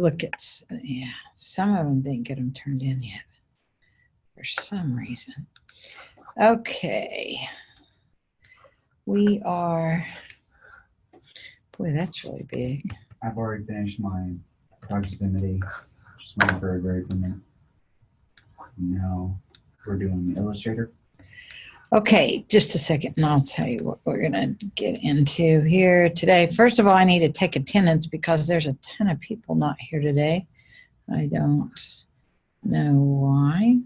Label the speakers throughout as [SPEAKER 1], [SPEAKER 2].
[SPEAKER 1] look at, yeah, some of them didn't get them turned in yet for some reason. Okay. We are, boy, that's really big.
[SPEAKER 2] I've already finished my proximity, just waiting for a grade from it. Now we're doing Illustrator.
[SPEAKER 1] Okay, just a second, and I'll tell you what we're going to get into here today. First of all, I need to take attendance because there's a ton of people not here today. I don't know why.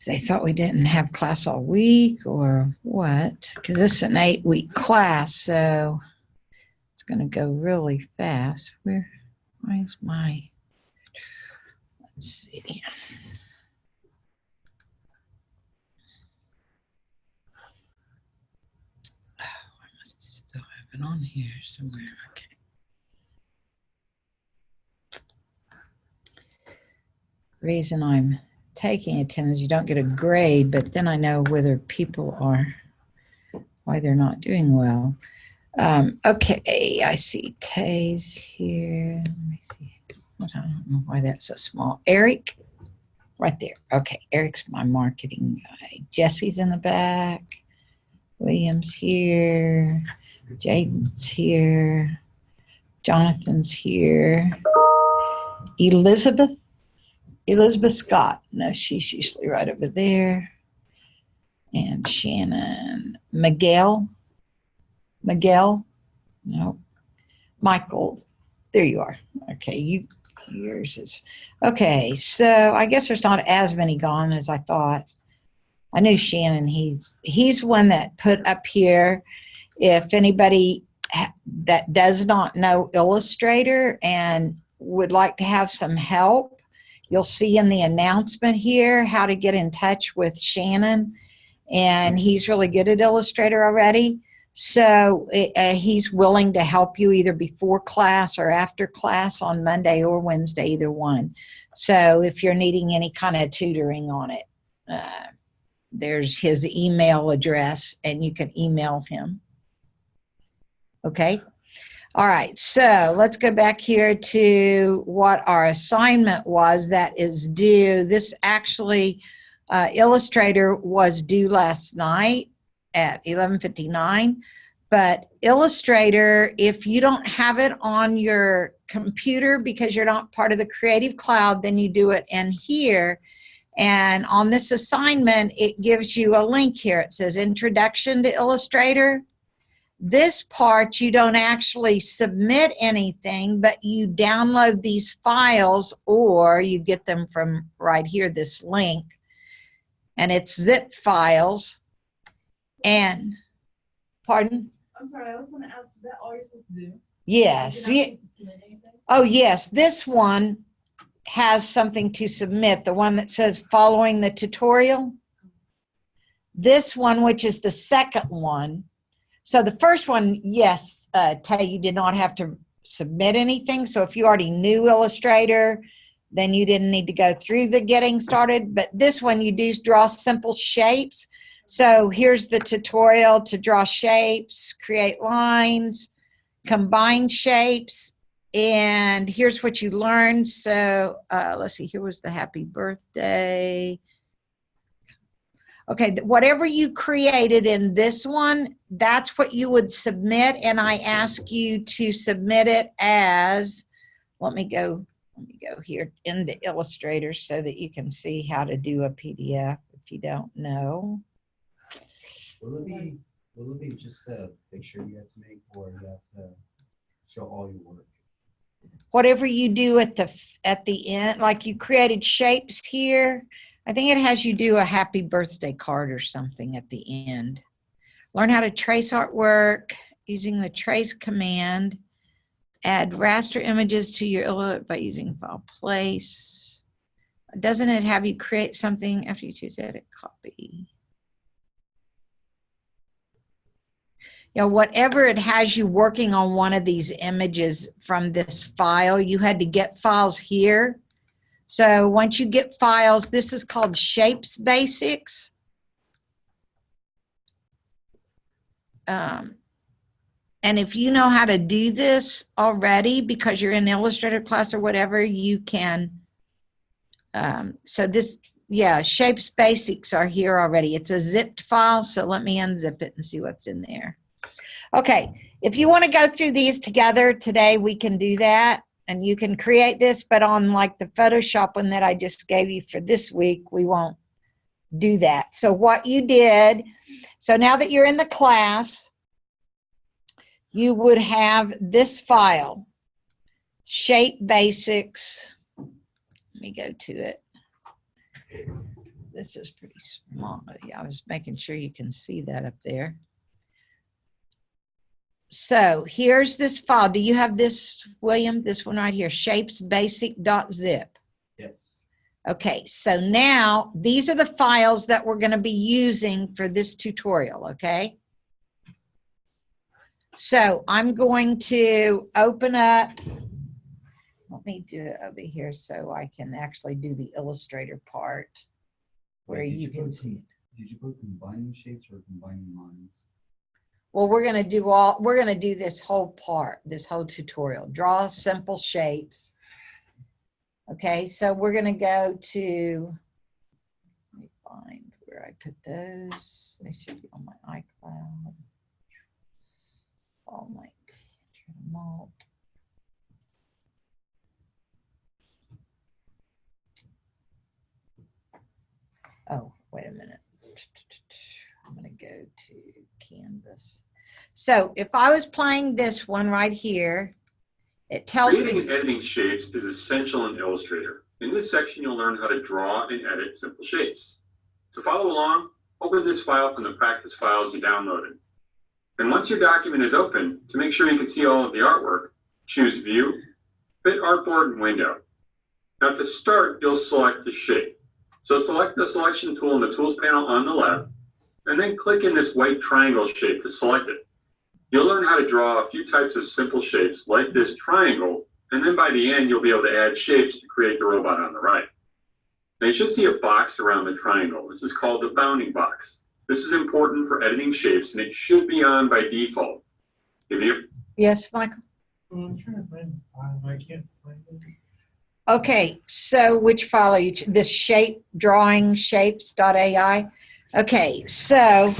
[SPEAKER 1] They thought we didn't have class all week or what, because this is an 8-week class, so it's going to go really fast. Why is my, let's see. Oh, I must still have it on here somewhere. Okay. Reason I'm taking attendance, you don't get a grade, but then I know whether people are, why they're not doing well. Okay, I see Tay's here. Let me see. I don't know why that's so small. Eric, right there. Okay, Eric's my marketing guy. Jesse's in the back. William's here. Jaden's here. Jonathan's here. Elizabeth Scott. No, she's usually right over there. And Shannon. Miguel. No. Michael. There you are. Okay, yours is. Okay, so I guess there's not as many gone as I thought. I knew Shannon. He's one that put up here. If anybody that does not know Illustrator and would like to have some help, you'll see in the announcement here how to get in touch with Shannon, and he's really good at Illustrator already. So he's willing to help you either before class or after class on Monday or Wednesday, either one. So if you're needing any kind of tutoring on it, there's his email address and you can email him. Okay. All right, so let's go back here to what our assignment was that is due. This actually, Illustrator was due last night at 11:59, but Illustrator, if you don't have it on your computer because you're not part of the Creative Cloud, then you do it in here. And on this assignment, it gives you a link here. It says Introduction to Illustrator. This part, you don't actually submit anything, but you download these files or you get them from right here, this link. And it's zip files. And, pardon?
[SPEAKER 3] I'm sorry, I was going to ask, is that all you're supposed to do?
[SPEAKER 1] Yes. Oh, yes. This one has something to submit, the one that says following the tutorial. This one, which is the second one. So the first one, yes, Tay, you did not have to submit anything. So if you already knew Illustrator, then you didn't need to go through the getting started. But this one, you do draw simple shapes. So here's the tutorial to draw shapes, create lines, combine shapes, and here's what you learned. So let's see, here was the happy birthday. Okay, whatever you created in this one, that's what you would submit, and I ask you to submit it as, let me go here in the Illustrator so that you can see how to do a PDF if you don't know.
[SPEAKER 2] Will it be just a picture you have to make, or you have to show all your work?
[SPEAKER 1] Whatever you do at the end, like you created shapes here, I think it has you do a happy birthday card or something at the end. Learn how to trace artwork using the trace command. Add raster images to your by using file place. Doesn't it have you create something after you choose edit copy? You know, whatever it has you working on one of these images from this file, you had to get files here. So once you get files, this is called Shapes Basics. And if you know how to do this already because you're in Illustrator class or whatever, you can, so this, yeah, Shapes Basics are here already. It's a zipped file, so let me unzip it and see what's in there. Okay, if you want to go through these together today, we can do that. And you can create this, but on like the Photoshop one that I just gave you for this week, we won't do that. So what you did, so now that you're in the class, you would have this file, Shape Basics. Let me go to it. This is pretty small. Yeah, I was making sure you can see that up there. So here's this file. Do you have this, William? This one right here, shapesbasic.zip.
[SPEAKER 2] Yes.
[SPEAKER 1] Okay, so now these are the files that we're going to be using for this tutorial, okay? So I'm going to open up, let me do it over here so I can actually do the Illustrator part where
[SPEAKER 2] Wait,
[SPEAKER 1] you can see it.
[SPEAKER 2] Did you put combining shapes or combining lines?
[SPEAKER 1] Well, we're going to do this whole part, this whole tutorial. Draw simple shapes. Okay, so we're going to go to, let me find where I put those. They should be on my iCloud. All night. Turn them off. Oh, wait a minute. I'm going to go to Canvas. So if I was playing this one right here, it tells
[SPEAKER 4] Creating
[SPEAKER 1] me.
[SPEAKER 4] and editing shapes is essential in Illustrator. In this section, you'll learn how to draw and edit simple shapes. To follow along, open this file from the practice files you downloaded. And once your document is open, to make sure you can see all of the artwork, choose View, Fit Artboard, and Window. Now to start, you'll select the shape. So select the selection tool in the Tools panel on the left, and then click in this white triangle shape to select it. You'll learn how to draw a few types of simple shapes like this triangle, and then by the end, you'll be able to add shapes to create the robot on the right. Now you should see a box around the triangle. This is called the bounding box. This is important for editing shapes, and it should be on by default.
[SPEAKER 1] Yes, Michael?
[SPEAKER 3] I'm trying to find the file. I can't find it.
[SPEAKER 1] Okay, so which file are you, this shape, drawing shapes.ai? Okay, so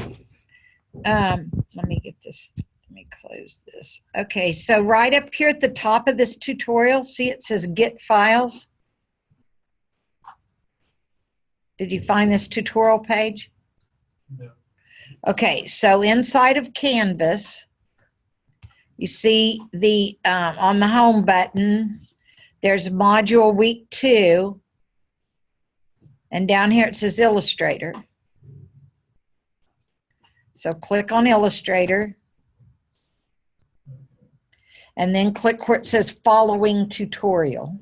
[SPEAKER 1] let me get this, let me close this. Okay, so right up here at the top of this tutorial, see it says Get Files? Did you find this tutorial page?
[SPEAKER 3] No.
[SPEAKER 1] Okay, so inside of Canvas, you see the, on the home button, there's module week 2, and down here it says Illustrator. So click on Illustrator, and then click where it says Following Tutorial.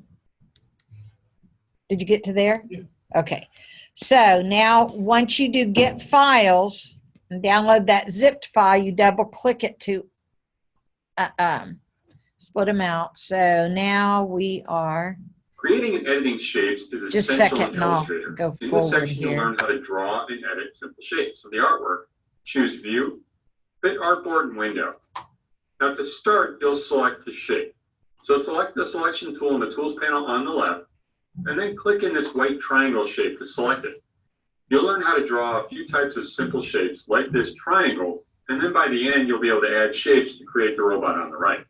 [SPEAKER 1] Did you get to there?
[SPEAKER 3] Yeah.
[SPEAKER 1] Okay. So now once you do Get Files and download that zipped file, you double click it to split them out. So now we are.
[SPEAKER 4] Creating and editing shapes is
[SPEAKER 1] Just a
[SPEAKER 4] essential
[SPEAKER 1] second,
[SPEAKER 4] in
[SPEAKER 1] and I'll
[SPEAKER 4] Illustrator.
[SPEAKER 1] go
[SPEAKER 4] In this
[SPEAKER 1] forward
[SPEAKER 4] section, you'll
[SPEAKER 1] here.
[SPEAKER 4] learn how to draw and edit simple shapes. So the artwork, choose View, Fit Artboard, and Window. Now to start, you'll select the shape. So select the selection tool in the Tools panel on the left, and then click in this white triangle shape to select it. You'll learn how to draw a few types of simple shapes like this triangle, and then by the end, you'll be able to add shapes to create the robot on the right.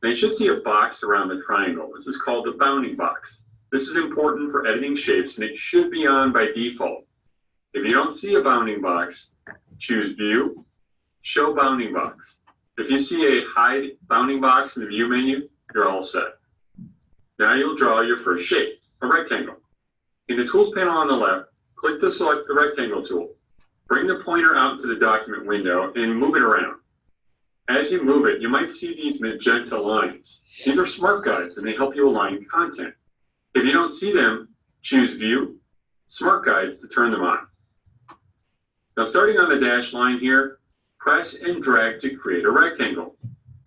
[SPEAKER 4] Now you should see a box around the triangle. This is called the bounding box. This is important for editing shapes, and it should be on by default. If you don't see a bounding box, choose View, Show Bounding Box. If you see a Hide Bounding Box in the View menu, you're all set. Now you'll draw your first shape, a rectangle. In the Tools panel on the left, click to select the rectangle tool. Bring the pointer out to the document window and move it around. As you move it, you might see these magenta lines. These are smart guides, and they help you align content. If you don't see them, choose View, Smart Guides to turn them on. Now starting on the dashed line here, press and drag to create a rectangle.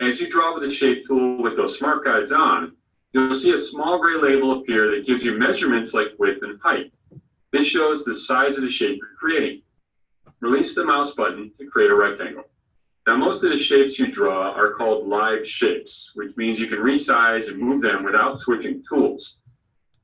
[SPEAKER 4] As you draw with the shape tool with those smart guides on, you'll see a small gray label appear that gives you measurements like width and height. This shows the size of the shape you're creating. Release the mouse button to create a rectangle. Now, most of the shapes you draw are called live shapes, which means you can resize and move them without switching tools.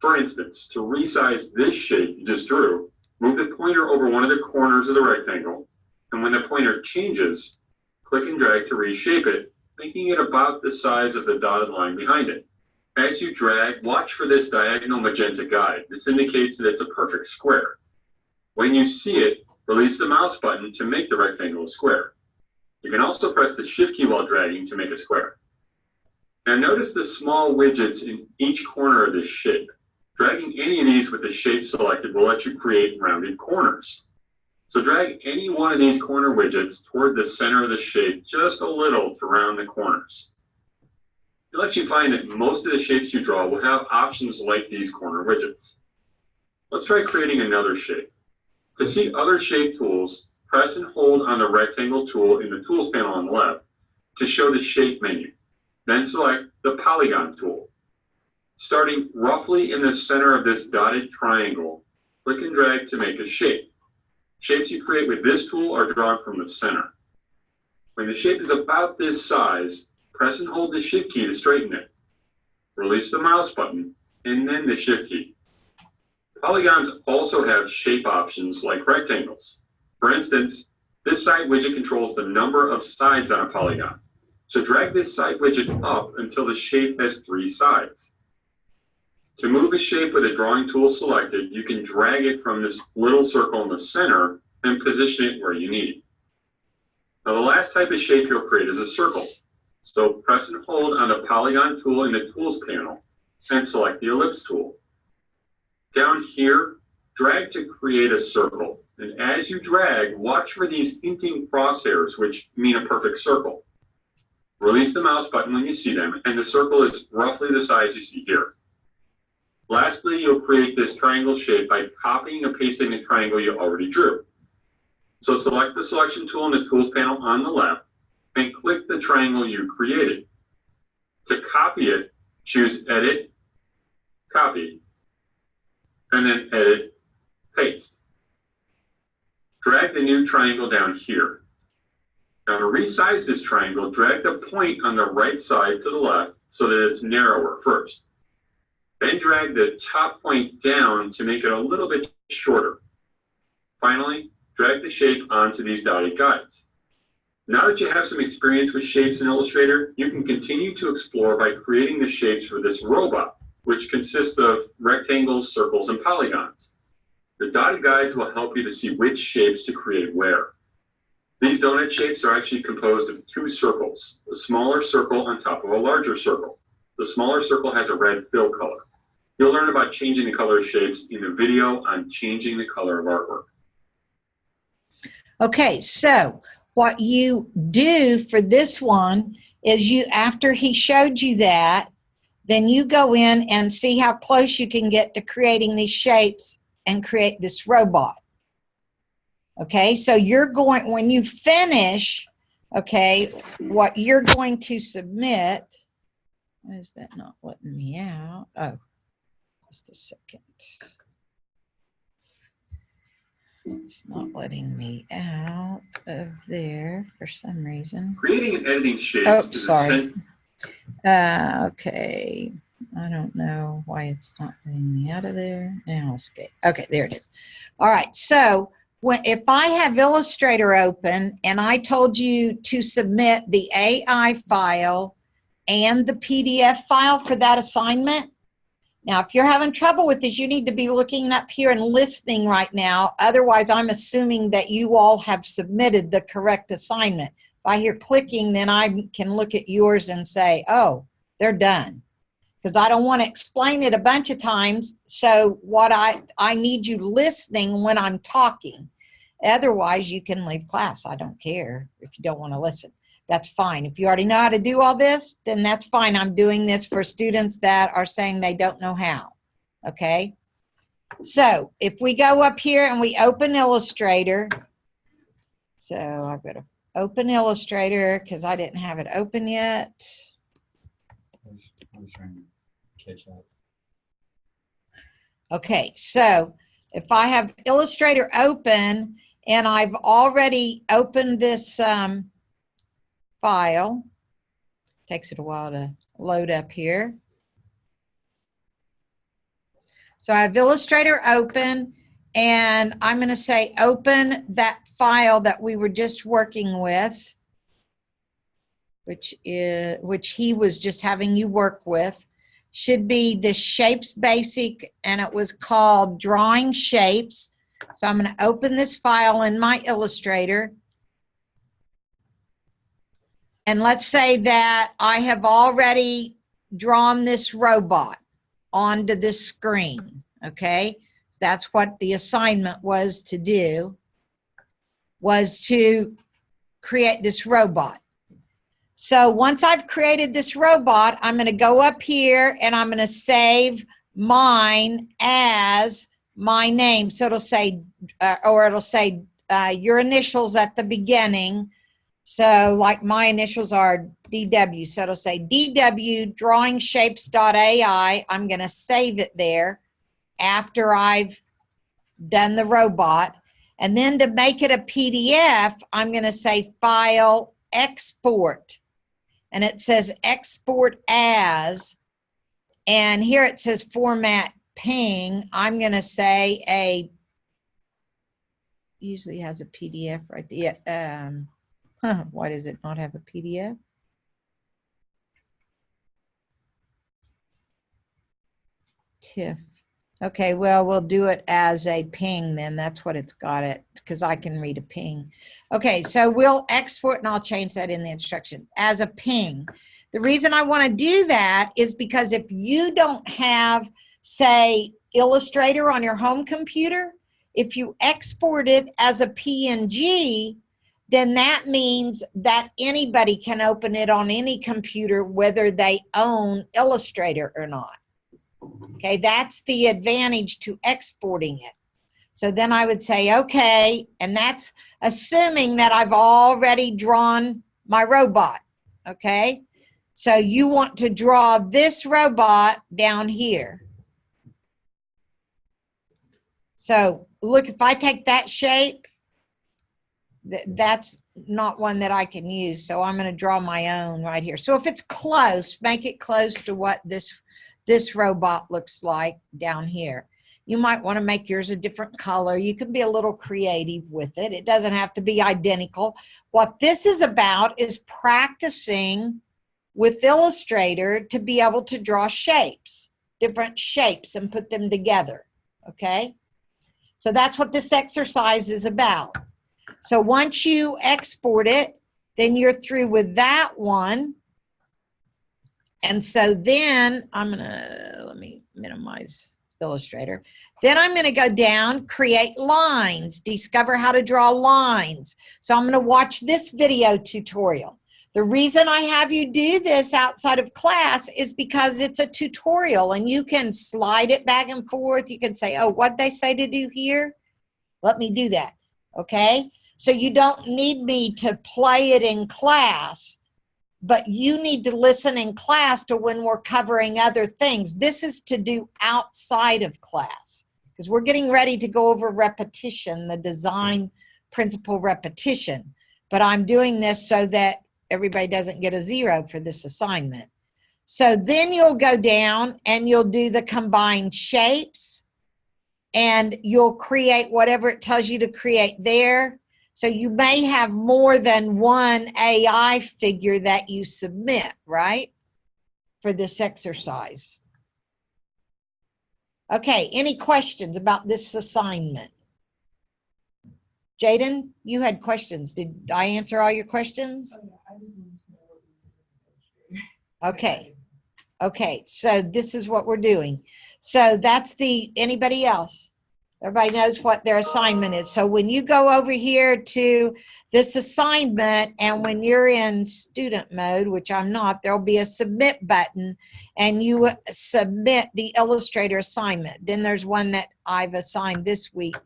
[SPEAKER 4] For instance, to resize this shape you just drew, move the pointer over one of the corners of the rectangle, and when the pointer changes, click and drag to reshape it, making it about the size of the dotted line behind it. As you drag, watch for this diagonal magenta guide. This indicates that it's a perfect square. When you see it, release the mouse button to make the rectangle a square. You can also press the Shift key while dragging to make a square. Now notice the small widgets in each corner of this shape. Dragging any of these with the shape selected will let you create rounded corners. So drag any one of these corner widgets toward the center of the shape just a little to round the corners. It lets you find that most of the shapes you draw will have options like these corner widgets. Let's try creating another shape. To see other shape tools, press and hold on the rectangle tool in the tools panel on the left to show the shape menu. Then select the polygon tool. Starting roughly in the center of this dotted triangle, click and drag to make a shape. Shapes you create with this tool are drawn from the center. When the shape is about this size, press and hold the Shift key to straighten it. Release the mouse button and then the Shift key. Polygons also have shape options like rectangles. For instance, this side widget controls the number of sides on a polygon. So drag this side widget up until the shape has 3 sides. To move a shape with a drawing tool selected, you can drag it from this little circle in the center and position it where you need. Now the last type of shape you'll create is a circle. So press and hold on the polygon tool in the tools panel and select the ellipse tool. Down here, drag to create a circle. And as you drag, watch for these hinting crosshairs, which mean a perfect circle. Release the mouse button when you see them, and the circle is roughly the size you see here. Lastly, you'll create this triangle shape by copying and pasting the triangle you already drew. So select the selection tool in the tools panel on the left and click the triangle you created. To copy it, choose Edit, Copy, and then Edit, Paste. Drag the new triangle down here. Now to resize this triangle, drag the point on the right side to the left so that it's narrower first. Then drag the top point down to make it a little bit shorter. Finally, drag the shape onto these dotted guides. Now that you have some experience with shapes in Illustrator, you can continue to explore by creating the shapes for this robot, which consists of rectangles, circles, and polygons. The dotted guides will help you to see which shapes to create where. These donut shapes are actually composed of 2 circles, a smaller circle on top of a larger circle. The smaller circle has a red fill color. You'll learn about changing the color of shapes in the video on changing the color of artwork.
[SPEAKER 1] Okay, so what you do for this one is you, after he showed you that, then you go in and see how close you can get to creating these shapes and create this robot. Okay, so you're going, when you finish, okay, what you're going to submit, why is that not letting me out? Oh, just a second. It's not letting me out of there for some reason.
[SPEAKER 4] Creating and editing shapes
[SPEAKER 1] Oh,
[SPEAKER 4] is
[SPEAKER 1] sorry. Okay, I don't know why it's not letting me out of there. Now escape. Okay, there it is. All right, so if I have Illustrator open and I told you to submit the AI file and the PDF file for that assignment, now if you're having trouble with this, you need to be looking up here and listening right now. Otherwise, I'm assuming that you all have submitted the correct assignment. If I hear clicking, then I can look at yours and say, oh, they're done. Because I don't want to explain it a bunch of times. So what I need you listening when I'm talking. Otherwise, you can leave class. I don't care if you don't want to listen. That's fine. If you already know how to do all this, then that's fine. I'm doing this for students that are saying they don't know how. Okay? So if we go up here and we open Illustrator. So I've got to open Illustrator because I didn't have it open yet.
[SPEAKER 2] I was trying to catch up.
[SPEAKER 1] Okay, so if I have Illustrator open and I've already opened this file. Takes it a while to load up here. So I have Illustrator open, and I'm going to say open that file that we were just working with, which he was just having you work with. Should be the Shapes Basic, and it was called Drawing Shapes. So I'm going to open this file in my Illustrator. And let's say that I have already drawn this robot onto this screen, okay? So that's what the assignment was to do, was to create this robot. So once I've created this robot, I'm going to go up here and I'm going to save mine as my name. So it'll say, your initials at the beginning. So like my initials are DW. So it'll say DW drawingshapes.ai. I'm going to save it there after I've done the robot. And then to make it a PDF, I'm going to say File, Export. And it says Export As. And here it says Format Ping. I'm going to say usually has a PDF right there. Why does it not have a PDF? TIFF. Okay, well, we'll do it as a ping then. That's what it's got it, because I can read a ping. Okay, so we'll export, and I'll change that in the instruction, as a ping. The reason I want to do that is because if you don't have, say, Illustrator on your home computer, if you export it as a PNG, then that means that anybody can open it on any computer, whether they own Illustrator or not. Okay, that's the advantage to exporting it. So then I would say, okay, and that's assuming that I've already drawn my robot, okay? So you want to draw this robot down here. So look, if I take that shape, that's not one that I can use. So I'm going to draw my own right here. So if it's close, make it close to what this robot looks like down here. You might want to make yours a different color. You can be a little creative with it. It doesn't have to be identical. What this is about is practicing with Illustrator to be able to draw shapes, different shapes, and put them together, okay? So that's what this exercise is about. So once you export it, then you're through with that one. And so then let me minimize Illustrator. Then I'm going to go down, create lines, discover how to draw lines. So I'm going to watch this video tutorial. The reason I have you do this outside of class is because it's a tutorial and you can slide it back and forth. You can say, oh, what they say to do here? Let me do that, okay? So you don't need me to play it in class, but you need to listen in class to when we're covering other things. This is to do outside of class because we're getting ready to go over repetition, the design principle repetition. But I'm doing this so that everybody doesn't get a 0 for this assignment. So then you'll go down and you'll do the combined shapes and you'll create whatever it tells you to create there. So you may have more than one AI figure that you submit, right, for this exercise. Okay, any questions about this assignment? Jaden, you had questions. Did I answer all your questions?
[SPEAKER 5] Oh, yeah. I just wanted to know what we were doing.
[SPEAKER 1] Okay. Okay, so this is what we're doing. So that's anybody else? Everybody knows what their assignment is. So when you go over here to this assignment and when you're in student mode, which I'm not, there'll be a submit button and you submit the Illustrator assignment. Then there's one that I've assigned this week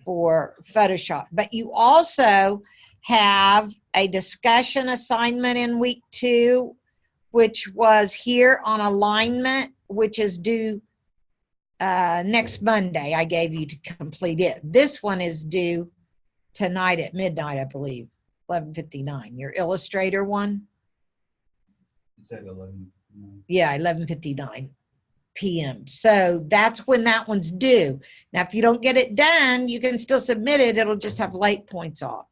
[SPEAKER 1] for Photoshop. But you also have a discussion assignment in week 2, which was here on alignment, which is due next Monday. I gave you to complete it. This one is due tonight at midnight, I believe. 11:59. Your Illustrator one?
[SPEAKER 2] It said 11.
[SPEAKER 1] Yeah, 11:59 p.m. So that's when that one's due. Now, if you don't get it done, you can still submit it. It'll just have late points off.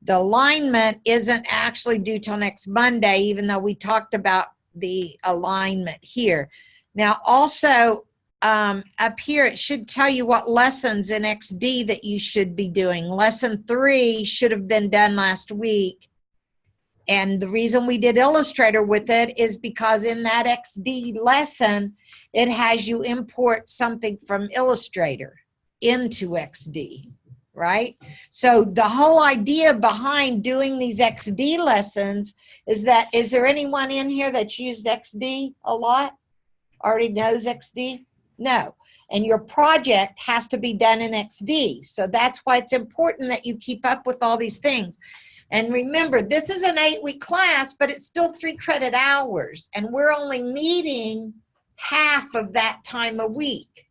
[SPEAKER 1] The alignment isn't actually due till next Monday, even though we talked about the alignment here. Now, also up here, it should tell you what lessons in XD that you should be doing. Lesson 3 should have been done last week. And the reason we did Illustrator with it is because in that XD lesson, it has you import something from Illustrator into XD, right? So the whole idea behind doing these XD lessons is that, is there anyone in here that's used XD a lot? Already knows XD? No. And your project has to be done in XD. So that's why it's important that you keep up with all these things. And remember, this is an 8-week class, but it's still 3 credit hours. And we're only meeting half of that time a week.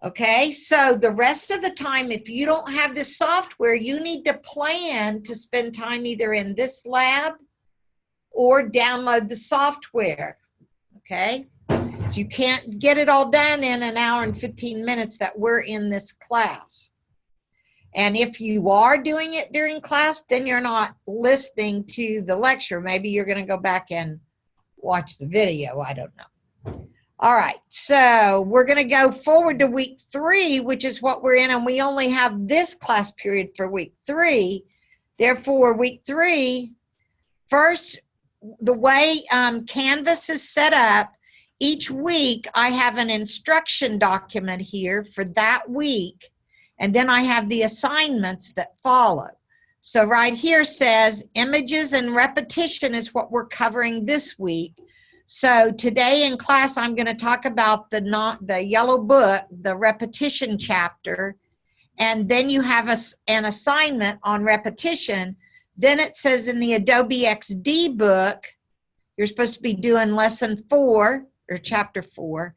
[SPEAKER 1] Okay, so the rest of the time, if you don't have this software, you need to plan to spend time either in this lab or download the software. Okay, so you can't get it all done in an hour and 15 minutes that we're in this class. And if you are doing it during class, then you're not listening to the lecture. Maybe you're going to go back and watch the video. I don't know. All right, so we're going to go forward to week 3, which is what we're in, and we only have this class period for week 3. Therefore, week 3, first, the way Canvas is set up, each week I have an instruction document here for that week. And then I have the assignments that follow. So right here says images and repetition is what we're covering this week. So today in class, I'm going to talk about the yellow book, the repetition chapter. And then you have an assignment on repetition. Then it says in the Adobe XD book, you're supposed to be doing lesson 4 or chapter 4.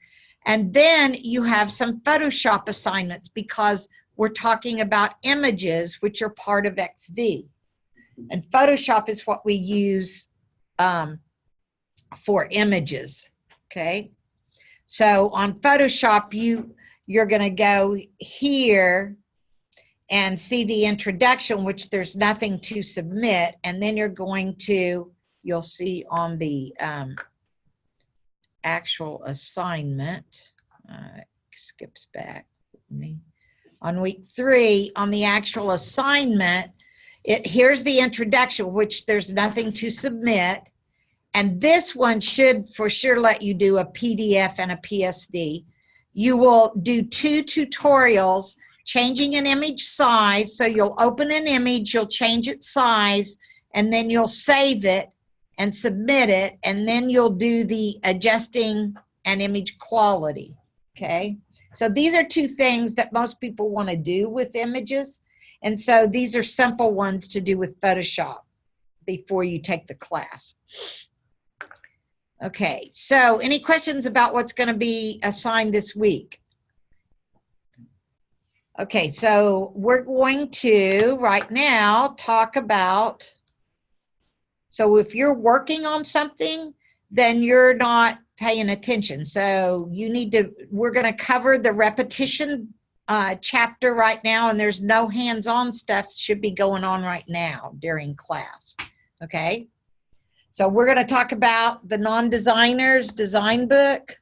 [SPEAKER 1] And then you have some Photoshop assignments because we're talking about images, which are part of XD. And Photoshop is what we use for images, okay? So on Photoshop, you're gonna go here and see the introduction, which there's nothing to submit, and then you're going to, you'll see on the actual assignment, skips back. On week 3, on the actual assignment, here's the introduction, which there's nothing to submit. And this one should for sure let you do a PDF and a PSD. You will do 2 tutorials, changing an image size. So you'll open an image, you'll change its size, and then you'll save it and submit it. And then you'll do the adjusting and image quality, okay? So these are 2 things that most people want to do with images. And so these are simple ones to do with Photoshop before you take the class. Okay, so any questions about what's going to be assigned this week? Okay, so we're going to right now talk about, so if you're working on something, then you're not paying attention. So you need to, we're going to cover the repetition chapter right now, and there's no hands-on stuff should be going on right now during class, okay? So we're going to talk about the non-designers design book.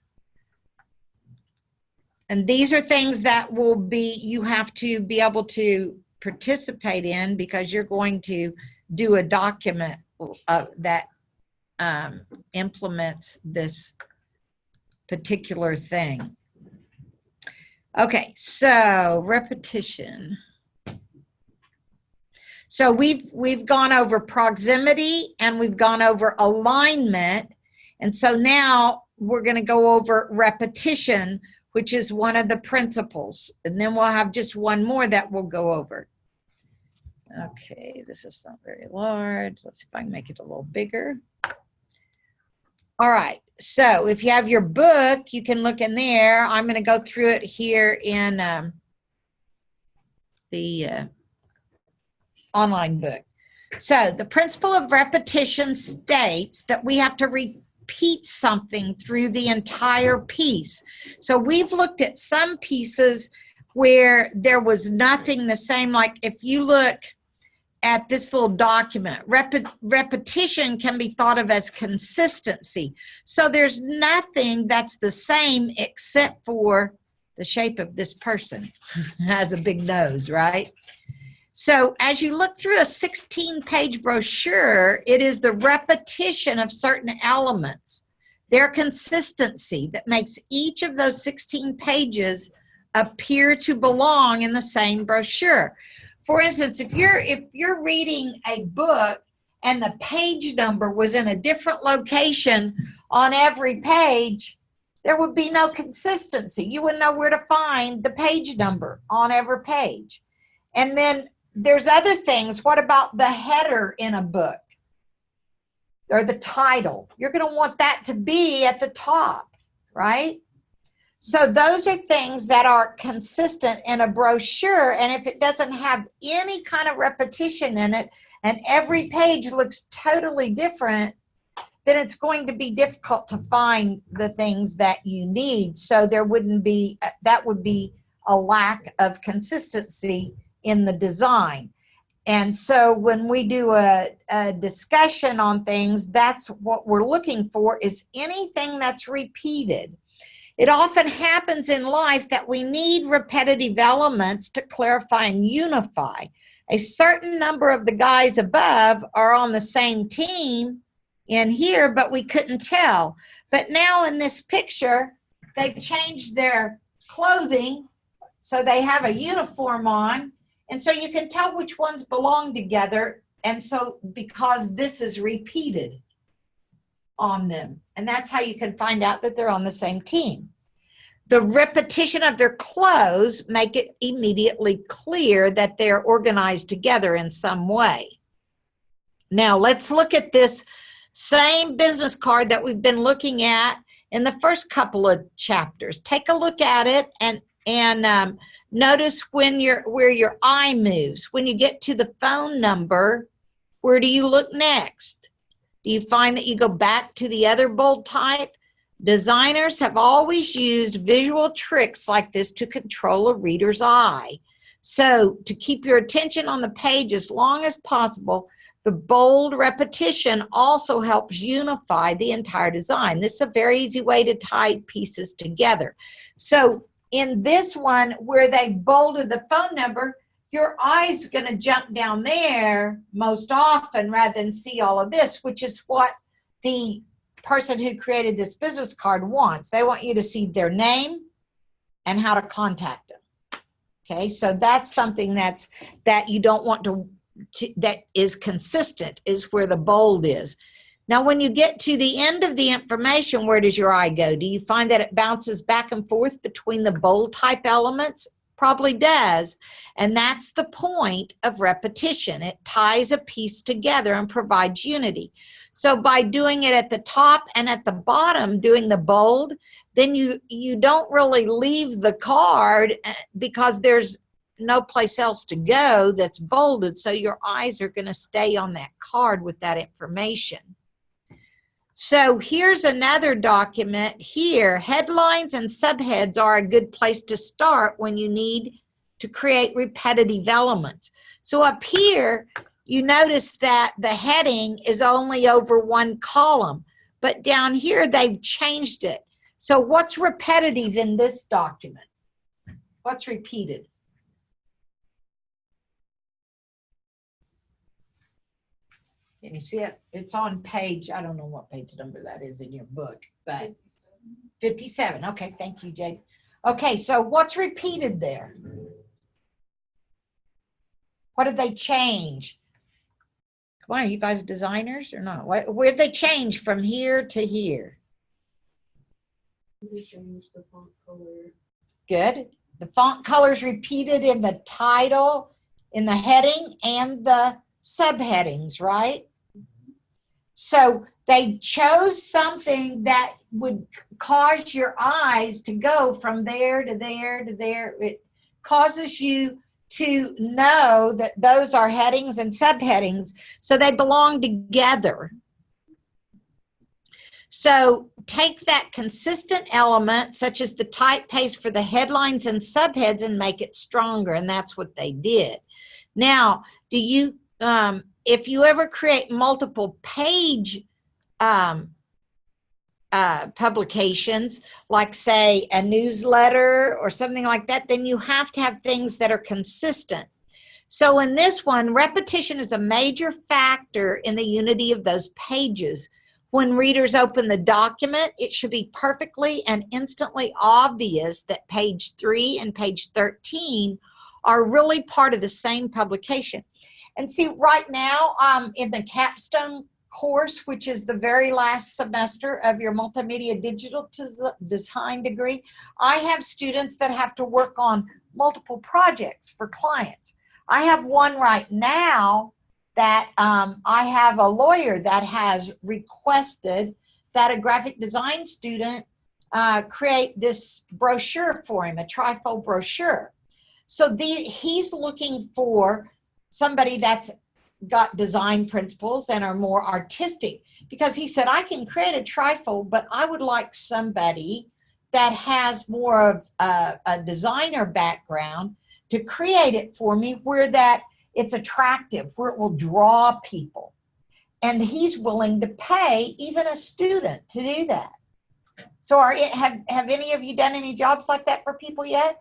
[SPEAKER 1] And these are things that will be, you have to be able to participate in because you're going to do a document that implements this particular thing. Okay, so repetition. So we've gone over proximity and we've gone over alignment. And so now we're going to go over repetition, which is one of the principles. And then we'll have just one more that we'll go over. Okay, this is not very large. Let's see if I can make it a little bigger. All right, so if you have your book, you can look in there. I'm going to go through it here in the online book. So the principle of repetition states that we have to repeat something through the entire piece. So we've looked at some pieces where there was nothing the same. Like if you look at this little document, repetition can be thought of as consistency. So there's nothing that's the same except for the shape of this person. Has a big nose, right? So as you look through a 16-page brochure, it is the repetition of certain elements, their consistency, that makes each of those 16 pages appear to belong in the same brochure. For instance, if you're reading a book and the page number was in a different location on every page, there would be no consistency. You wouldn't know where to find the page number on every page. And then there's other things. What about the header in a book or the title? You're going to want that to be at the top, right? So those are things that are consistent in a brochure. And if it doesn't have any kind of repetition in it and every page looks totally different, then it's going to be difficult to find the things that you need. So there wouldn't be, that would be a lack of consistency in the design. And so when we do a discussion on things, that's what we're looking for, is anything that's repeated. It often happens in life that we need repetitive elements to clarify and unify. A certain number of the guys above are on the same team in here, but we couldn't tell. But now in this picture, they've changed their clothing, so they have a uniform on. And so you can tell which ones belong together. And so because this is repeated on them. And that's how you can find out that they're on the same team. The repetition of their clothes make it immediately clear that they're organized together in some way. Now let's look at this same business card that we've been looking at in the first couple of chapters. Take a look at it and notice where your eye moves. When you get to the phone number, where do you look next? Do you find that you go back to the other bold type? Designers have always used visual tricks like this to control a reader's eye. So to keep your attention on the page as long as possible, the bold repetition also helps unify the entire design. This is a very easy way to tie pieces together. So in this one where they bolded the phone number, your eye's going to jump down there most often rather than see all of this, which is what the person who created this business card wants. They want you to see their name and how to contact them. Okay, so that's something that you don't want to that is consistent, is where the bold is. Now, when you get to the end of the information, where does your eye go? Do you find that it bounces back and forth between the bold type elements? Probably does. And that's the point of repetition. It ties a piece together and provides unity. So by doing it at the top and at the bottom, doing the bold, then you don't really leave the card because there's no place else to go that's bolded. So your eyes are going to stay on that card with that information. So here's another document here. Headlines and subheads are a good place to start when you need to create repetitive elements. So up here, you notice that the heading is only over one column, but down here they've changed it. So what's repetitive in this document? What's repeated? Can you see it? It's on page, I don't know what page number that is in your book, but 57. Okay, thank you, Jade. Okay, so what's repeated there? What did they change? Come on, are you guys designers or not? Where'd they change from here to here?
[SPEAKER 5] We changed the font color.
[SPEAKER 1] Good. The font color's repeated in the title, in the heading, and the subheadings, right? So they chose something that would cause your eyes to go from there to there to there. It causes you to know that those are headings and subheadings, so they belong together. So take that consistent element, such as the typeface for the headlines and subheads, and make it stronger, and that's what they did. Now, do you, if you ever create multiple page publications, like say a newsletter or something like that, then you have to have things that are consistent. So in this one, repetition is a major factor in the unity of those pages. When readers open the document, it should be perfectly and instantly obvious that page 3 and page 13 are really part of the same publication. And see, right now, in the capstone course, which is the very last semester of your multimedia digital design degree, I have students that have to work on multiple projects for clients. I have one right now that I have a lawyer that has requested that a graphic design student create this brochure for him, a trifold brochure. So he's looking for somebody that's got design principles and are more artistic, because he said, I can create a trifold, but I would like somebody that has more of a designer background to create it for me, where that it's attractive, where it will draw people. And he's willing to pay even a student to do that. So have any of you done any jobs like that for people yet?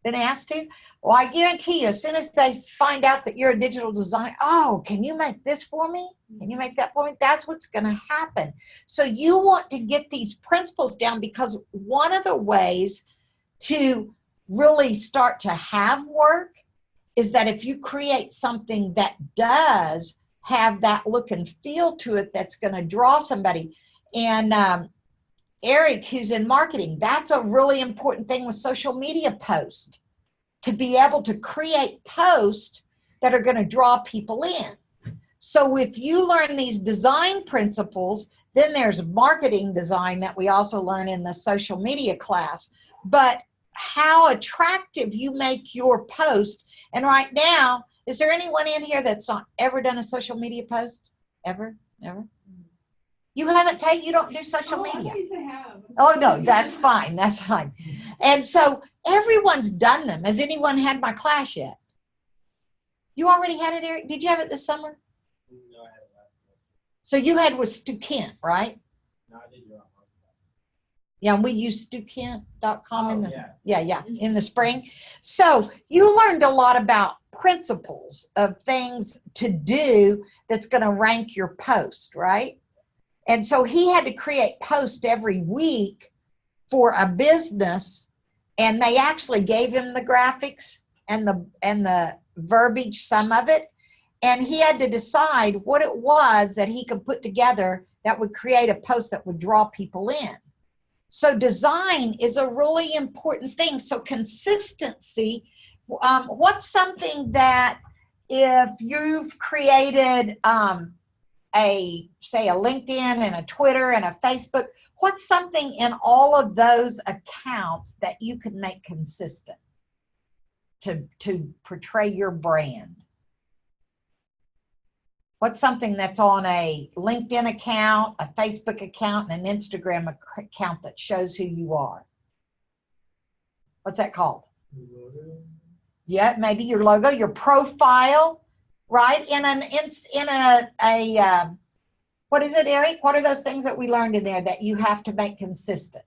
[SPEAKER 1] Been asked to? Well, I guarantee you, as soon as they find out that you're a digital designer, oh, can you make this for me? Can you make that for me? That's what's going to happen. So you want to get these principles down, because one of the ways to really start to have work is that if you create something that does have that look and feel to it, that's going to draw somebody. And Eric, who's in marketing, that's a really important thing with social media posts, to be able to create posts that are going to draw people in. So if you learn these design principles, then there's marketing design that we also learn in the social media class. But how attractive you make your post. And right now, is there anyone in here that's not ever done a social media post? Ever? Never? You haven't taken, you don't do social media?
[SPEAKER 5] I have.
[SPEAKER 1] Oh, no, that's fine. That's fine. And so everyone's done them. Has anyone had my class yet? You already had it, Eric? Did you have it this summer?
[SPEAKER 3] No, I had it last year.
[SPEAKER 1] So you had with Stu Kent, right?
[SPEAKER 3] No, I did your own.
[SPEAKER 1] Yeah, we use StuKent.com in the,
[SPEAKER 3] Yeah.
[SPEAKER 1] in the spring. So you learned a lot about principles of things to do that's going to rank your post, right? And so he had to create posts every week for a business, and they actually gave him the graphics and the verbiage, some of it, and he had to decide what it was that he could put together that would create a post that would draw people in. So design is a really important thing. So consistency, what's something that if you've created say a LinkedIn and a Twitter and a Facebook, what's something in all of those accounts that you could make consistent to portray your brand? What's something that's on a LinkedIn account, a Facebook account, and an Instagram account that shows who you are? What's that called? Yeah, maybe your logo, your profile, right? In a what is it, Eric? What are those things that we learned in there that you have to make consistent?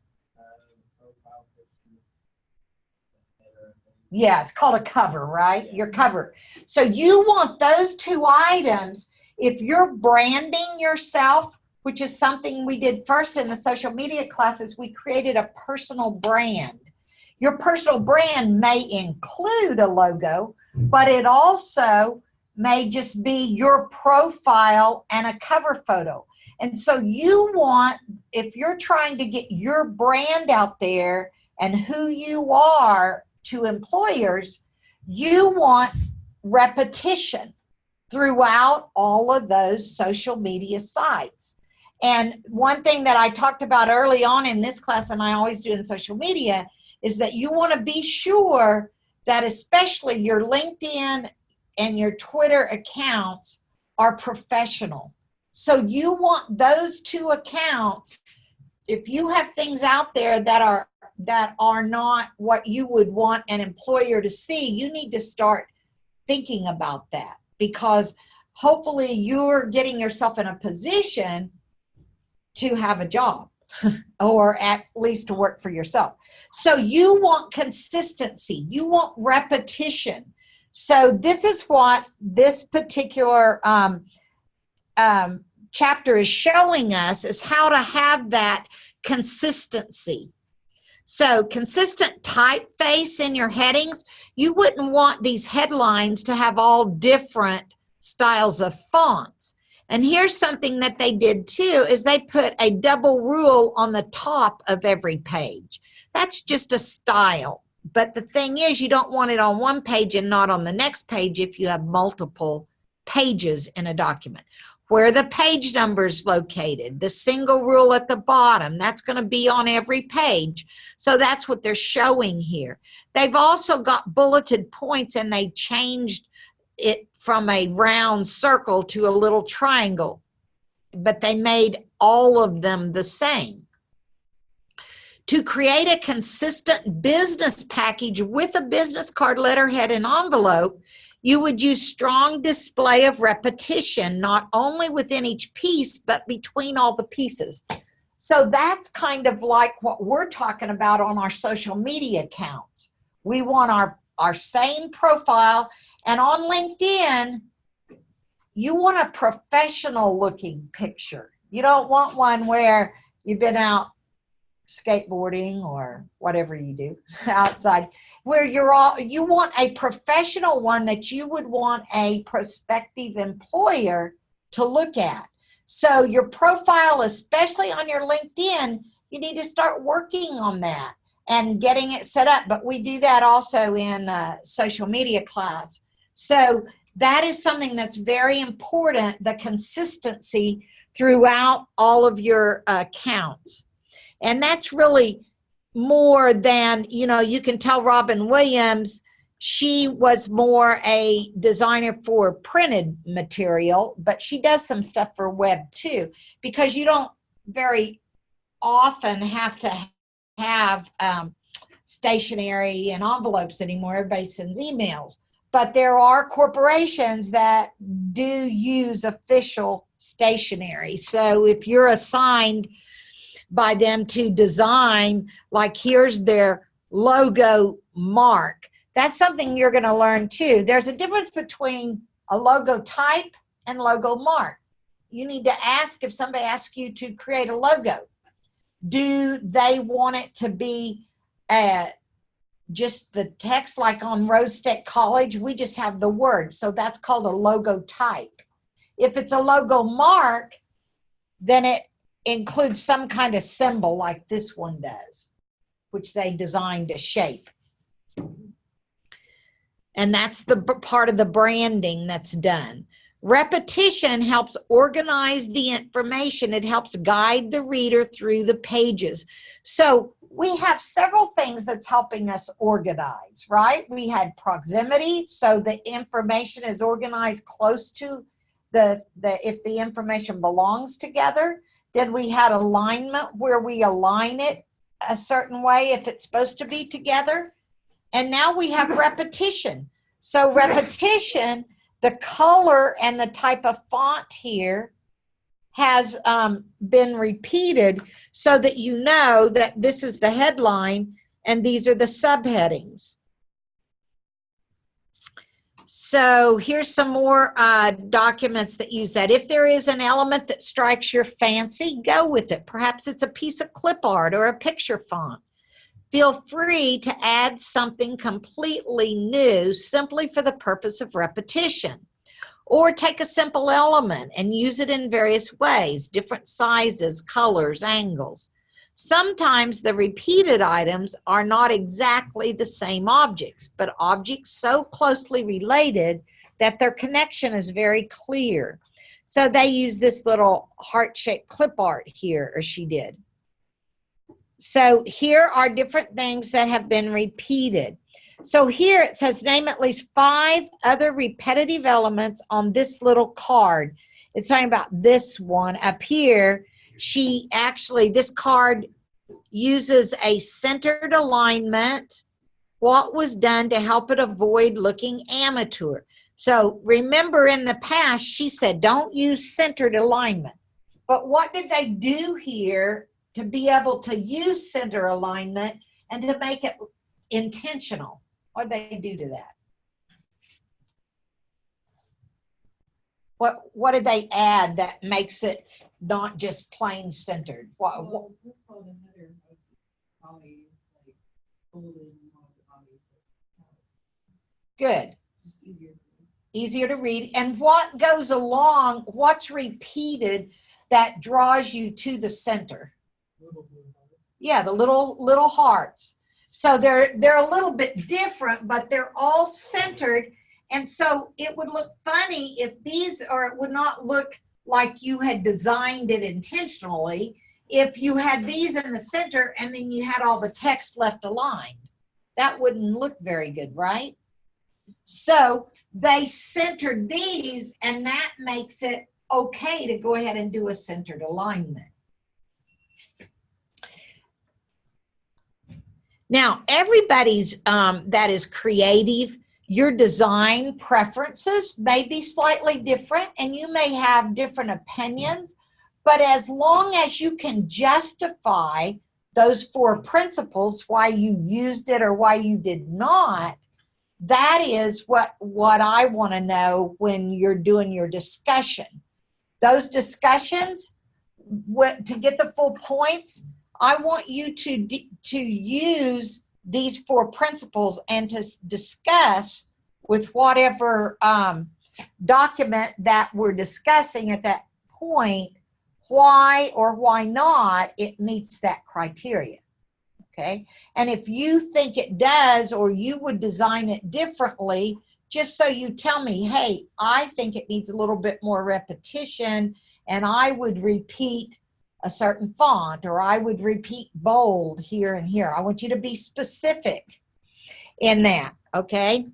[SPEAKER 1] Yeah, it's called a cover, right? Your cover. So you want those two items. If you're branding yourself, which is something we did first in the social media classes, we created a personal brand. Your personal brand may include a logo, but it also may just be your profile and a cover photo. And so you want, if you're trying to get your brand out there and who you are to employers, you want repetition throughout all of those social media sites. And one thing that I talked about early on in this class, and I always do in social media, is that you want to be sure that especially your LinkedIn and your Twitter accounts are professional. So you want those two accounts, if you have things out there that are not what you would want an employer to see, you need to start thinking about that, because hopefully you're getting yourself in a position to have a job or at least to work for yourself. So you want consistency, you want repetition. So this is what this particular chapter is showing us, is how to have that consistency. So consistent typeface in your headings. You wouldn't want these headlines to have all different styles of fonts. And here's something that they did too, is they put a double rule on the top of every page. That's just a style. But the thing is, you don't want it on one page and not on the next page if you have multiple pages in a document. Where the page number is located, the single rule at the bottom, that's going to be on every page. So that's what they're showing here. They've also got bulleted points, and they changed it from a round circle to a little triangle, but they made all of them the same. To create a consistent business package with a business card, letterhead, and envelope, you would use strong display of repetition, not only within each piece, but between all the pieces. So that's kind of like what we're talking about on our social media accounts. We want our same profile, and on LinkedIn, you want a professional looking picture. You don't want one where you've been out skateboarding or whatever you do outside, where you want a professional one that you would want a prospective employer to look at. So your profile, especially on your LinkedIn, you need to start working on that and getting it set up. But we do that also in social media class. So that is something that's very important, the consistency throughout all of your accounts. And that's really more than, you can tell Robin Williams, she was more a designer for printed material, but she does some stuff for web too, because you don't very often have to have stationery and envelopes anymore. Everybody sends emails. But there are corporations that do use official stationery. So if you're assigned by them to design, like here's their logo mark, that's something you're going to learn too. There's a difference between a logo type and logo mark. You need to ask, if somebody asks you to create a logo, do they want it to be just the text, like on Rose State College, we just have the word. So that's called a logo type. If it's a logo mark, then it includes some kind of symbol like this one does, which they designed a shape. And that's the part of the branding that's done. Repetition helps organize the information. It helps guide the reader through the pages. So we have several things that's helping us organize, right? We had proximity, so the information is organized close to if the information belongs together. Then we had alignment, where we align it a certain way if it's supposed to be together. And now we have repetition. So repetition, the color and the type of font here has been repeated so that you know that this is the headline and these are the subheadings. So here's some more documents that use that. If there is an element that strikes your fancy, go with it. Perhaps it's a piece of clip art or a picture font. Feel free to add something completely new simply for the purpose of repetition. Or take a simple element and use it in various ways, different sizes, colors, angles. Sometimes the repeated items are not exactly the same objects, but objects so closely related that their connection is very clear. So they use this little heart-shaped clip art here, or she did. So here are different things that have been repeated. So here it says name at least 5 other repetitive elements on this little card. It's talking about this one up here. She actually, this card uses a centered alignment. What was done to help it avoid looking amateur? So remember in the past, she said, don't use centered alignment. But what did they do here to be able to use center alignment and to make it intentional? What did they do to that? What did they add that makes it not just plain centered? What,
[SPEAKER 5] Well, this called the header of bodies, like folded and all the bodies.
[SPEAKER 1] good.
[SPEAKER 5] Just easier.
[SPEAKER 1] Easier to read. And what goes along, what's repeated that draws you to the center?
[SPEAKER 5] Little blue bodies.
[SPEAKER 1] Yeah, the little hearts. So they're a little bit different, but they're all centered. And so it would look funny if these are, it would not look like you had designed it intentionally if you had these in the center and then you had all the text left aligned. That wouldn't look very good, right? So they centered these, and that makes it okay to go ahead and do a centered alignment. Now, everybody's that is creative, your design preferences may be slightly different, and you may have different opinions, but as long as you can justify those 4 principles, why you used it or why you did not, that is what I want to know when you're doing your discussion. Those discussions, to get the full points, I want you to use these 4 principles and to discuss with whatever document that we're discussing at that point why or why not it meets that criteria. Okay, and if you think it does or you would design it differently, just so you tell me, hey, I think it needs a little bit more repetition and I would repeat a certain font or I would repeat bold here and here. I want you to be specific in that, okay?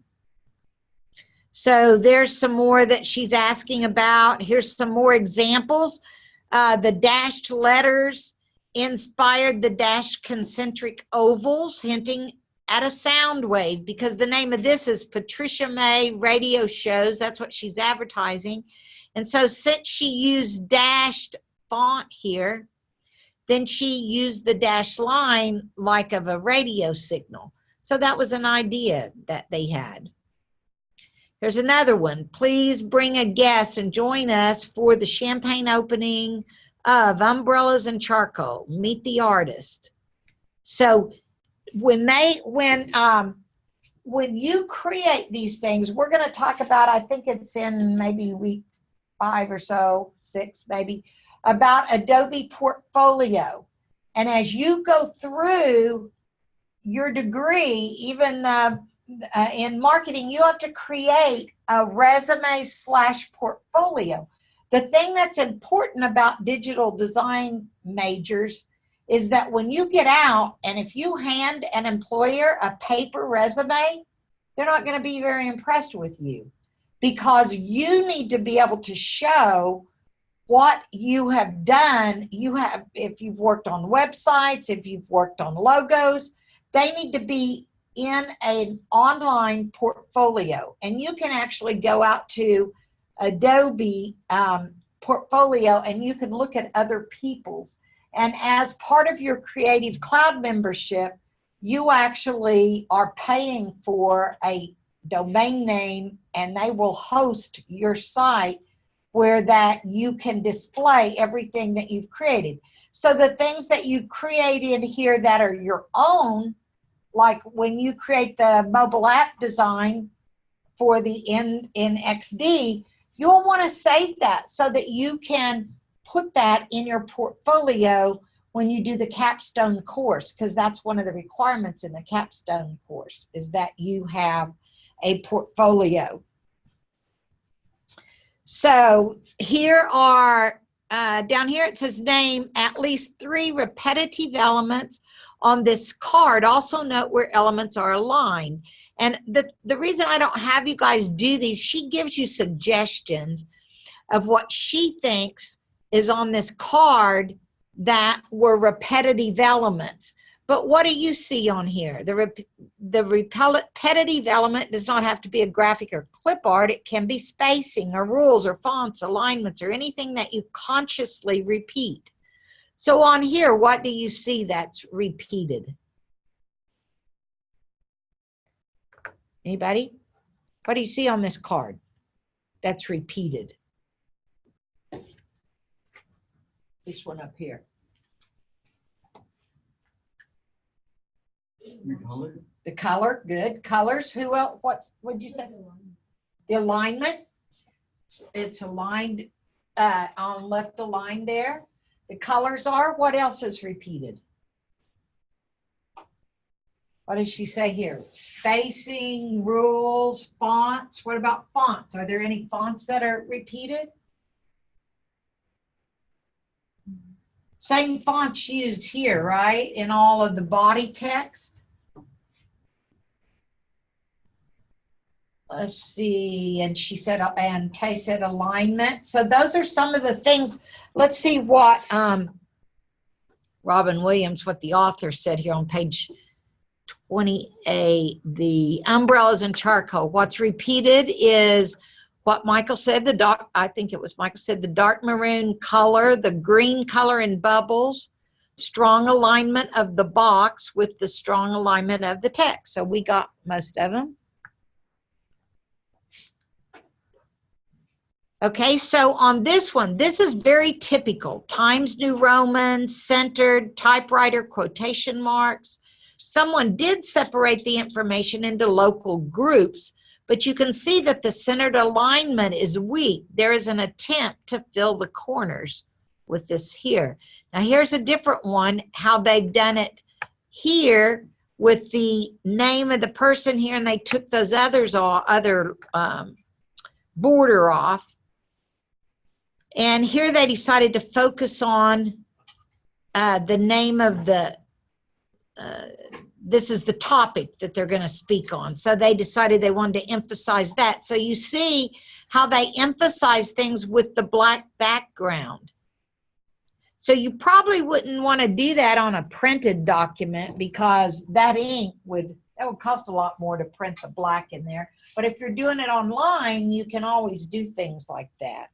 [SPEAKER 1] So there's some more that she's asking about. Here's some more examples. The dashed letters inspired the dashed concentric ovals, hinting at a sound wave, because the name of this is Patricia May Radio Shows. That's what she's advertising. And so since she used dashed font here, then she used the dashed line like of a radio signal. So that was an idea that they had. Here's another one. Please bring a guest and join us for the champagne opening of Umbrellas and Charcoal. Meet the artist. So when you create these things, we're going to talk about, I think it's in maybe week 5 or so, 6 maybe, about Adobe Portfolio. And as you go through your degree, even in marketing, you have to create a resume/portfolio. The thing that's important about digital design majors is that when you get out, and if you hand an employer a paper resume, they're not going to be very impressed with you, because you need to be able to show what you have done. If you've worked on websites, if you've worked on logos, they need to be in an online portfolio. And you can actually go out to Adobe Portfolio and you can look at other people's. And as part of your Creative Cloud membership, you actually are paying for a domain name, and they will host your site where that you can display everything that you've created. So the things that you create in here that are your own, like when you create the mobile app design for the in XD, you'll want to save that so that you can put that in your portfolio when you do the capstone course, because that's one of the requirements in the capstone course, is that you have a portfolio. So here are, down here it says name at least 3 repetitive elements on this card. Also note where elements are aligned. And the reason I don't have you guys do these, she gives you suggestions of what she thinks is on this card that were repetitive elements. But what do you see on here? The repetitive element does not have to be a graphic or clip art. It can be spacing or rules or fonts, alignments, or anything that you consciously repeat. So on here, what do you see that's repeated? Anybody? What do you see on this card that's repeated? This one up here.
[SPEAKER 2] Your color?
[SPEAKER 1] The color, good. Colors, who else? What'd you say? The alignment. It's aligned, on left aligned there. The colors are, what else is repeated? What does she say here? Spacing, rules, fonts. What about fonts? Are there any fonts that are repeated? Same fonts used here, right? In all of the body text. Let's see, and she said, and Kay said alignment. So those are some of the things. Let's see what Robin Williams, what the author said here on page 28, the umbrellas and charcoal. What's repeated is what Michael said, the dark, I think it was Michael said, the dark maroon color, the green color in bubbles, strong alignment of the box with the strong alignment of the text. So we got most of them. Okay, so on this one, this is very typical. Times New Roman, centered, typewriter, quotation marks. Someone did separate the information into local groups, but you can see that the centered alignment is weak. There is an attempt to fill the corners with this here. Now here's a different one, how they've done it here with the name of the person here, and they took those others off, border off. And here they decided to focus on the name of the, this is the topic that they're going to speak on. So they decided they wanted to emphasize that. So you see how they emphasize things with the black background. So you probably wouldn't want to do that on a printed document because that ink would cost a lot more to print the black in there. But if you're doing it online, you can always do things like that.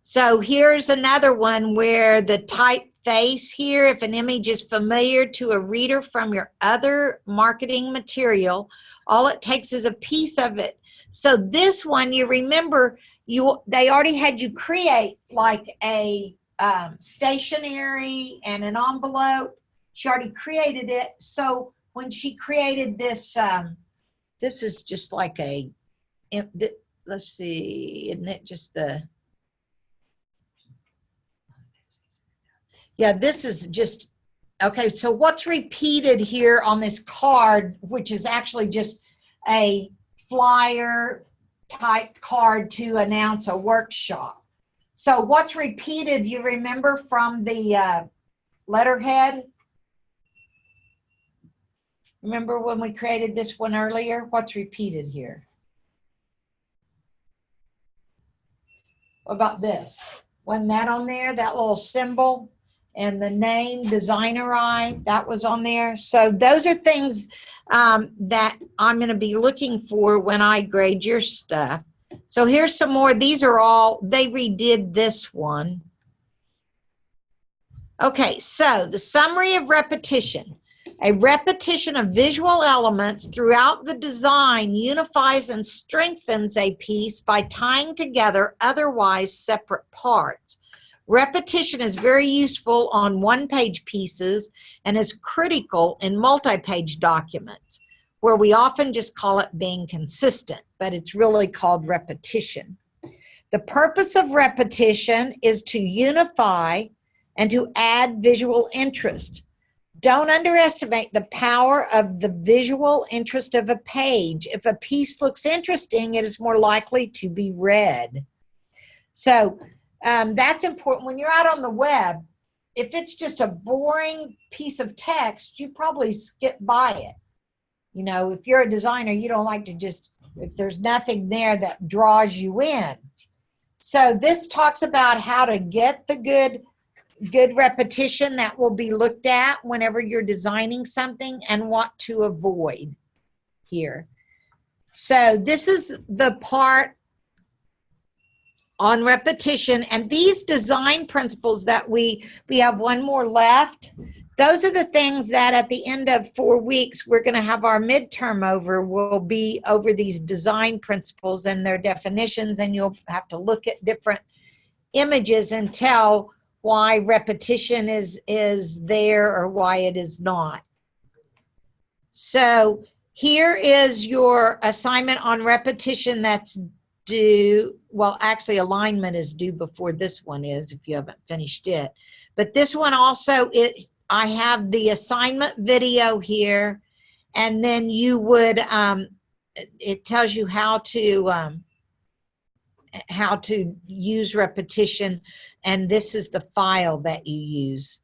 [SPEAKER 1] So here's another one where the typeface here, if an image is familiar to a reader from your other marketing material, all it takes is a piece of it. So this one, you remember, they already had you create like a stationery and an envelope. She already created it. So when she created this, this is just like a, let's see, isn't it just the, yeah, this is just, okay, so what's repeated here on this card, which is actually just a flyer type card to announce a workshop. So what's repeated, you remember from the letterhead? Remember when we created this one earlier? What's repeated here? What about this? Wasn't that on there, that little symbol? And the name, designer eye, that was on there. So those are things that I'm going to be looking for when I grade your stuff. So here's some more. These are all, they redid this one. Okay, so the summary of repetition. A repetition of visual elements throughout the design unifies and strengthens a piece by tying together otherwise separate parts. Repetition is very useful on one-page pieces and is critical in multi-page documents, where we often just call it being consistent, but it's really called repetition. The purpose of repetition is to unify and to add visual interest. Don't underestimate the power of the visual interest of a page. If a piece looks interesting, it is more likely to be read. So, that's important. When you're out on the web, if it's just a boring piece of text, you probably skip by it. You know, if you're a designer, you don't like to just, if there's nothing there that draws you in. So this talks about how to get the good repetition that will be looked at whenever you're designing something and what to avoid here. So this is the part on repetition, and these design principles that we have one more left. Those are the things that at the end of 4 weeks, we're going to have our midterm over, will be over these design principles and their definitions, and you'll have to look at different images and tell why repetition is there or why it is not. So here is your assignment on repetition that's due. Well, actually alignment is due before this one is if you haven't finished it. But this one also, I have the assignment video here, and then you would, it tells you how to use repetition, and this is the file that you use,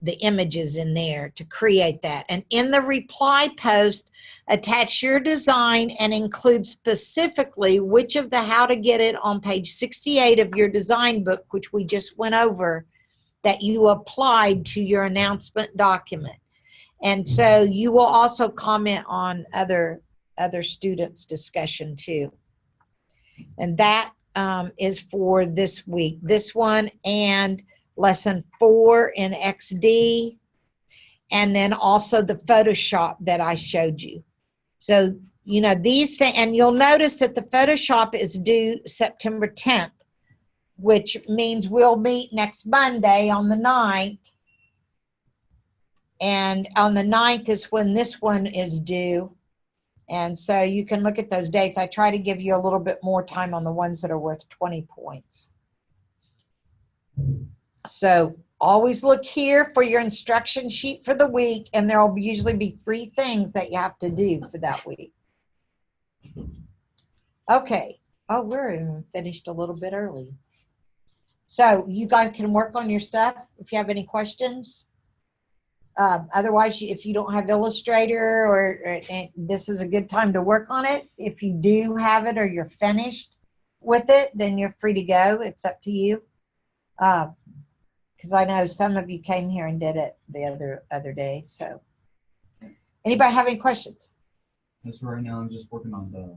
[SPEAKER 1] the images in there to create that. And in the reply post, attach your design and include specifically which of the how to get it on page 68 of your design book, which we just went over, that you applied to your announcement document. And so you will also comment on other students' discussion too. And that is for this week. This one and lesson 4 in XD, and then also the Photoshop that I showed you. So, you know, these things, and you'll notice that the Photoshop is due September 10th, which means we'll meet next Monday on the 9th. And on the 9th is when this one is due. And so you can look at those dates. I try to give you a little bit more time on the ones that are worth 20 points. So always look here for your instruction sheet for the week, and there will usually be 3 things that you have to do for that week. Okay. Oh, we're even finished a little bit early. So you guys can work on your stuff if you have any questions. Otherwise, if you don't have Illustrator, or this is a good time to work on it. If you do have it or you're finished with it, then you're free to go. It's up to you. Because I know some of you came here and did it the other day. So anybody have any questions?
[SPEAKER 2] Yes, right now I'm just working on the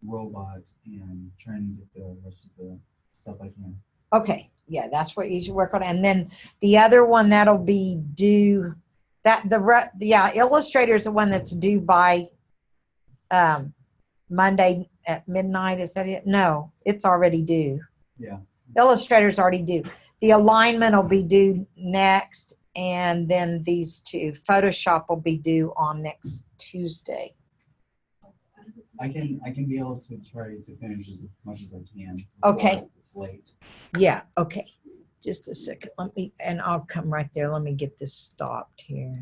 [SPEAKER 2] robots and trying to get the rest of the stuff I can.
[SPEAKER 1] Okay, yeah, that's what you should work on. And then the other one that'll be due, Illustrator is the one that's due by Monday at midnight. Is that it? No, it's already due.
[SPEAKER 2] Yeah.
[SPEAKER 1] Illustrator's already due. The alignment will be due next, and then these 2. Photoshop will be due on next Tuesday.
[SPEAKER 2] I can be able to try to finish as much as I can.
[SPEAKER 1] Okay.
[SPEAKER 2] It's late.
[SPEAKER 1] Yeah, okay. Just a second. And I'll come right there. Let me get this stopped here.